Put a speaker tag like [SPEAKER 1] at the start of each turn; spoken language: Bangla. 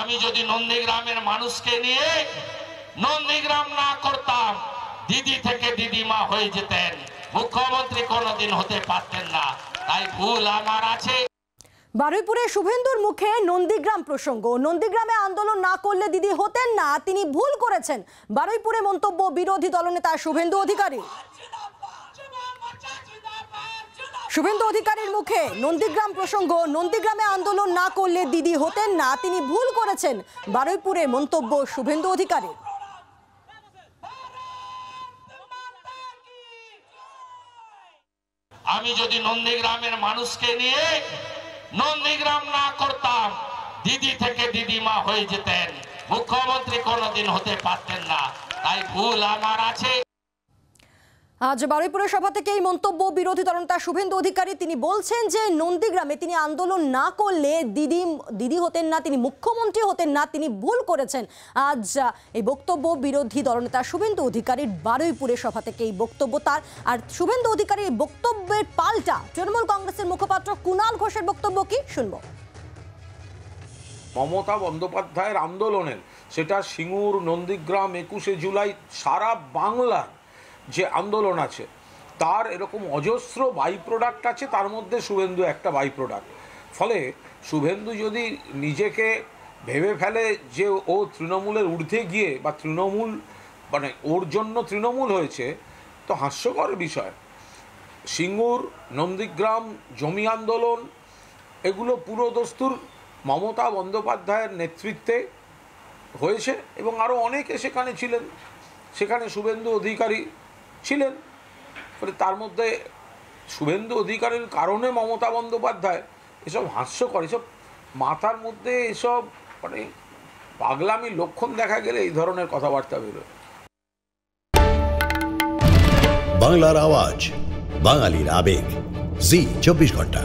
[SPEAKER 1] আমি যদি নন্দীগ্রামের মানুষকে নিয়ে নন্দীগ্রাম না করতাম, দিদি থেকে দিদিমা হয়ে যেতেন, মুখ্যমন্ত্রী কোনোদিন হতে পারতেন না। তাই ভুল আমার আছে।
[SPEAKER 2] বারুইপুরে শুভেন্দুর মুখে নন্দীগ্রাম প্রসঙ্গ। নন্দীগ্রামে আন্দোলন না করলে দিদি হতেন না, তিনি ভুল করেছেন। বারুইপুরে মন্তব্য বিরোধী দলনেতা শুভেন্দু অধিকারী। শুভেন্দু অধিকারীর মুখে নন্দীগ্রাম প্রসঙ্গ। নন্দীগ্রামে আন্দোলন না করলে দিদি হতেন না, তিনি ভুল করেছেন। বারুইপুরে মন্তব্য শুভেন্দু অধিকারী।
[SPEAKER 1] আমি যদি নন্দীগ্রামের মানুষকে নিয়ে নন্দীগ্রাম না করতাম, দিদি থেকে দিদিমা হয়ে যেতেন, মুখ্যমন্ত্রী কোনোদিন হতে পারতেন না। তাই ভুল আমার আছে।
[SPEAKER 2] আজ বারুইপুরের সভা থেকে এই মন্তব্য বিরোধী দলনেতা শুভেন্দু অধিকারী। তিনি বলছেন যে নন্দীগ্রামে তিনি আন্দোলন না করলে দিদি হতেন না, তিনি মুখ্যমন্ত্রী হতেন না, তিনি ভুল করেছেন। আজ এই বক্তব্য বিরোধী দলনেতা শুভেন্দু অধিকারীর বারুইপুরের সভা থেকে এই বক্তব্য তার। আর শুভেন্দু অধিকারীর বক্তব্যের পাল্টা তৃণমূল কংগ্রেসের মুখপাত্র কুণাল ঘোষের বক্তব্য কি শুনব।
[SPEAKER 3] মমতা বন্দ্যোপাধ্যায়ের আন্দোলনের, সেটা সিঙ্গুর, নন্দীগ্রাম, 21শে জুলাই, সারা বাংলার যে আন্দোলন আছে তার এরকম অজস্র বাই প্রোডাক্ট আছে, তার মধ্যে শুভেন্দু একটা বাই প্রোডাক্ট। ফলে শুভেন্দু যদি নিজেকে ভেবে ফেলে যে ও তৃণমূলের ঊর্ধ্বে গিয়ে বা তৃণমূল মানে ওর জন্য তৃণমূল হয়েছে, তো হাস্যকর বিষয়। সিঙ্গুর, নন্দীগ্রাম, জমি আন্দোলন এগুলো পুরো দস্তুর মমতা বন্দ্যোপাধ্যায়ের নেতৃত্বে হয়েছে এবং আরও অনেকে সেখানে ছিলেন, সেখানে শুভেন্দু অধিকারী ছিলেন। ফলে তার মধ্যে শুভেন্দু অধিকারীর কারণে মমতা বন্দ্যোপাধ্যায়, এসব হাস্যকর, এসব মাথার মধ্যে এসব মানে পাগলামি লক্ষণ দেখা গেলে এই ধরনের কথাবার্তা বেরোয়।
[SPEAKER 4] বাংলার আওয়াজ, বাঙালির আবেগ, জি 24 ঘন্টা।